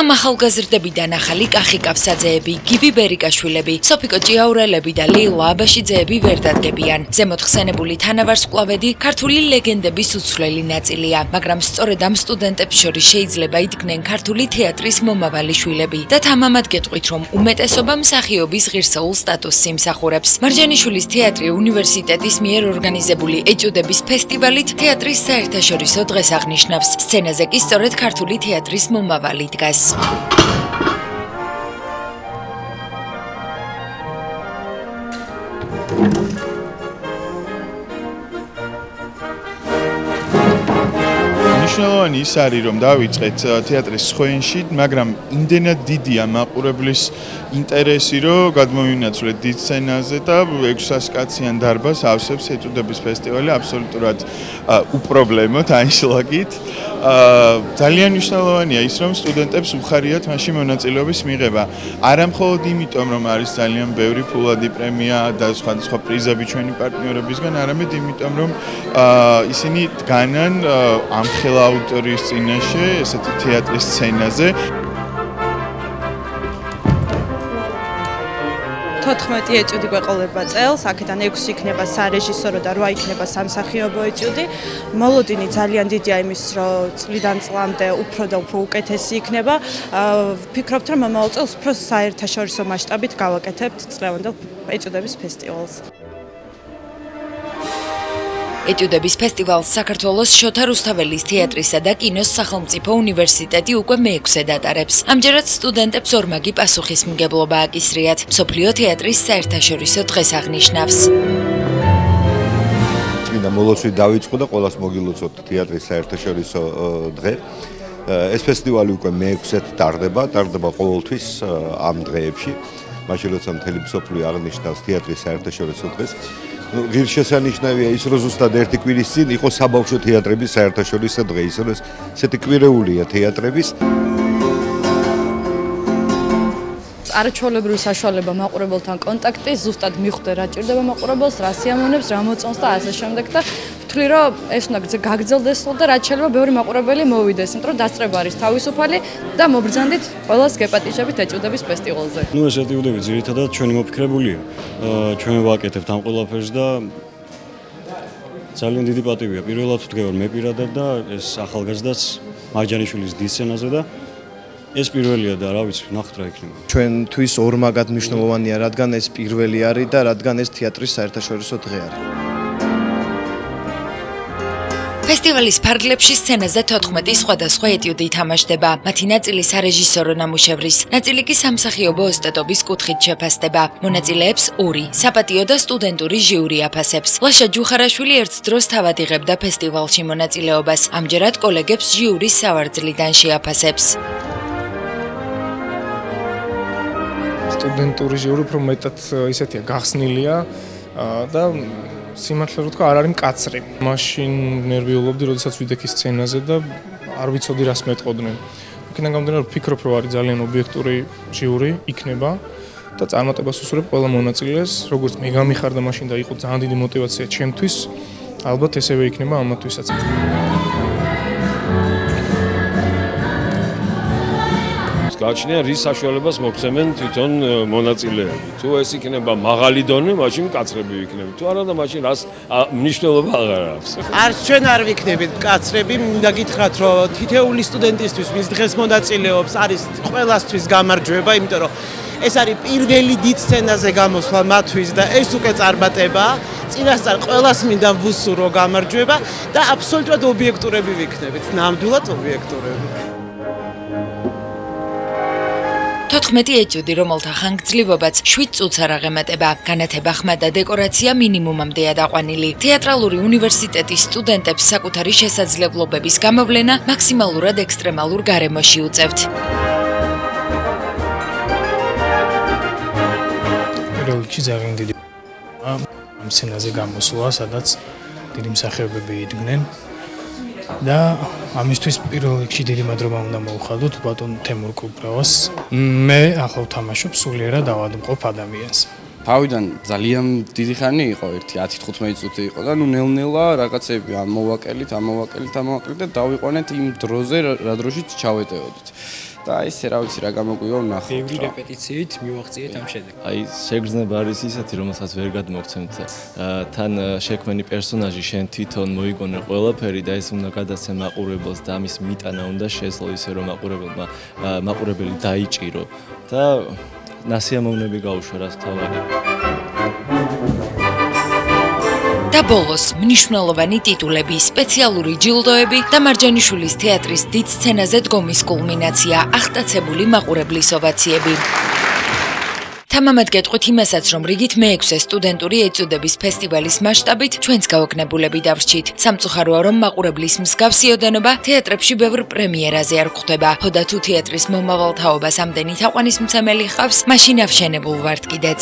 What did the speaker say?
ამ ახალგაზრდებიდან ახალი კახი კავსაძეები, გივი ბერიკაშვილები, სოფიკო ჭიაურელები და ლეილა აბაშიძეები ვერ დადგებიან. ზემოთ ხსენებული თანავარსკვლავედი ქართული ლეგენდების უცვლელი ნაწილია, მაგრამ სწორედ ამ სტუდენტებს შორის შეიძლება იდგნენ ქართული თეატრის მომავალი შვილები. და თამამად გეტყვით, რომ უმეტესობა მსახიობის ღირსეულ სტატუსს იმსახურებს. მარჯანიშვილის თეატრი უნივერსიტეტის მიერ ორგანიზებული ეჭუდების ფესტივალით თეატრის საერთაშორისო დღეს აღნიშნავს. სცენაზე კი სწორედ ქართული თეატრის მომავალი დგას. მნიშვნელოვანი ის არის, რომ დავიწყეთ თეატრის სხვენში, მაგრამ იმდენად დიდია მაყურებლის ინტერესი, რომ გადმოვინაცვლეთ დიდ სცენაზე და 600 კაციან დარბაზს ავსებს ეჭუდების ფესტივალი აბსოლუტურად უპრობლემოდ ანშლაგით. ძალიან მნიშვნელოვანია ის, რომ სტუდენტებს უხარიათ მაშინ მონაწილეობის მიღება. არა მხოლოდ იმიტომ, რომ არის ძალიან ბევრი ფულადი პრემია და სხვადასხვა პრიზები ჩვენი პარტნიორებისგან, არამედ იმიტომ, რომ ისინი დგანან ამხელა აუდიტორიის წინაშე, ესეთი თეატრის სცენაზე. 14 ეჭუდი გვეყოლება წელს, აქედან 6 იქნება სარეჟისორო და 8 იქნება სამსახიობო ეჭუდი. მოლოდინი ძალიან დიდია იმის, რომ წლიდან წლამდე უფრო და უფრო უკეთესი იქნება. ვფიქრობთ, რომ მომავალ წელს უფრო საერთაშორისო მასშტაბით გავაკეთებთ წლევანდელ ეჭუდების ფესტივალს. ეჭუდების ფესტივალს საქართველოს შოთა რუსთაველის თეატრისა და კინოს სახელმწიფო უნივერსიტეტი უკვე მე-6-ად ატარებს. ამჯერად სტუდენტებს ორმაგი პასუხისმგებლობა აკისრიათ. მსოფლიო თეატრის საერთაშორისო დღეს აღნიშნავს. წმინდა მოლოცვით დავიწყო და ყველას მოგილოცოთ თეატრის საერთაშორისო დღე. ეს ფესტივალი უკვე მე-6-ად ტარდება ყოველთვის ამ დღეებში. მაშინ როცა მთელი მსოფლიო აღნიშნავს თეატრის საერთაშორისო დღეს. ღირსშესანიშნავია ის, რომ ზუსტად ერთი კვირის წინ იყო საბავშვო თეატრების საერთაშორისო დღე, ისე რომ ესეთი კვირეულია თეატრების. არაჩვეულებრივი საშუალება მაყურებელთან კონტაქტი, ზუსტად მიხვდე რა ჭირდება მაყურებელს, რა სიამოვნებს, რა მოწონს და ასე შემდეგ და ვთვლი, რომ ეს უნდა გაგრძელდეს და რაც შეიძლება ბევრი მაყურებელი მოვიდეს, იმიტომ რომ დასწრება არის თავისუფალი და მობრძანდით ყველას გეპატიჟებით ეჭუდების ფესტივალზე. ეს ეტიუდები ძირითადად ჩვენი მოფიქრებულია. ჩვენ ვაკეთებთ ამ ყველაფერს და ძალიან დიდი პატივია. პირველად ვდგევარ მე პირადად და ეს ახალგაზრდაც მარჯანიშვილის დიდ სცენაზე და ეს პირველია და რა ვიცი, ნახეთ რა იქნება. ჩვენთვის ორმაგად მნიშვნელოვანია, რადგან ეს პირველი არის და რადგან ეს თეატრის საერთაშორისო დღე არის. ფესტივალის ფარგლებში სცენაზე 14 სხვადასხვა ეტიუდი ითამაშდება. მათი ნაწილი სარეჟისორო ნამუშევრის, ნაწილი კი სამსახიობო ოსტატობის კუთხით შეფასდება. მონაწილეებს 2 საპატიო და სტუდენტური ჟიური აფასებს. ლაშა ჯუხარაშვილი ერთ დროს თავად იღებდა ფესტივალში მონაწილეობას. ამჯერად კოლეგებს ჟიურის სავარძლიდან შეაფასებს. სტუდენტური ჟიური უფრო მეტად ისეთია გახსნილია და სიმართლე რომ თქვა არ არის მკაცრი. მაშინ ნერვიულობდი, როდესაც ვიდექი სცენაზე და არ ვიცოდი რას მეტყოდნენ. იქიდან გამომდინარე ვფიქრობ, რომ არის ძალიან ობიექტური ჟიური იქნება და წარმატებას უსურვებ ყველა მონაწილეს, როგორც მე გამიხარდა მაშინ და იყო ძალიან დიდი мотиваცია ჩემთვის, ალბათ ესევე იქნება ამათვისაც. გააჩნია რის საშუალებას მოგცემენ თვითონ მონაწილეები. თუ ეს იქნება მაღალი დონე, მაშინ მკაცრები ვიქნებით. თუ არა და მაშინ რას მნიშვნელობა აღარ აქვს. არც ჩვენ არ ვიქნებით მკაცრები, მინდა გითხრათ, რომ თითეული სტუდენტისთვის, ვის დღეს მონაწილეობს, არის ყველასთვის გამარჯვება, იმიტომ რომ ეს არის პირველი დიდ სცენაზე გამოსვლა მათთვის და ეს უკვე წარმატება. წინასწარ ყველას მინდა ვუსურო გამარჯვება და აბსოლუტურად ობიექტურები ვიქნებით, ნამდვილად ობიექტურები. 14 ეჭუდი, რომელთა ხანგრძლივობაც 7 წუთს არ აღემატება. განათება ხმა და დეკორაცია მინიმუმამდეა დაყვანილი. თეატრალური უნივერსიტეტის სტუდენტებს საკუთარი შესაძლებლობების გამოვლენა მაქსიმალურად ექსტრემალურ გარემოში უწევთ. პირველ რიგში ძალიან დიდი ამ სცენაზე გამოსვლა, სადაც დიდი მსახიობები იდგნენ. და ამისთვის პირველ რიგში დიდი მადლობა უნდა მოუხადოთ ბატონ თემურ კუპრავას. მე ახლა ვთამაშობ სულიერად ავადმყოფ ადამიანს. თავიდან ძალიან დიდი ხანი იყო, 10-15 წუთი იყო და ნუ ნელ-ნელა რაღაცები ამოვაკელით და დავიყვანეთ იმ დროზე, რა დროშიც ჩავეტეოდით. და ესე რა ვიცი რა გამოგვივა ნახოთ. ბევრი რეპეტიციით მივაღწიეთ ამ შედეგს. აი შეგრძნება არის ისეთი, რომელსაც ვერ გადმოგცემთ. თან შექმენი პერსონაჟი შენ თვითონ მოიგონე ყველაფერი და ეს უნდა გადაცე მაყურებელს და ამის მიტანა უნდა შეძლო ისე რომ მაყურებელი დაიჭირო და ნასიამოვნები გაუშვა რაც თავარი. და ბოლოს მნიშვნელოვანი ტიტულები, სპეციალური ჯილდოები და მარჯანიშვილის თეატრის დიდ სცენაზე დგომის კულმინაცია, ახტაცებული მაყურებლის ოვაციები. თამამად გეტყვით იმასაც, რომ რიგით მე-6 სტუდენტური ეწოდების ფესტივალის მასშტაბით ჩვენც გავაკნებულები დავრჩით. სამწუხაროა, რომ მაყურებლის მსგავსი ოდენობა თეატრებში ბევრ პრემიერაზე არ გვხვდება. ხოდა თუ თეატრის მომავალ თაობას ამდენი თაყვანისმცემელი ჰყავს, მაშინ ავშენებულ ვართ კიდეც.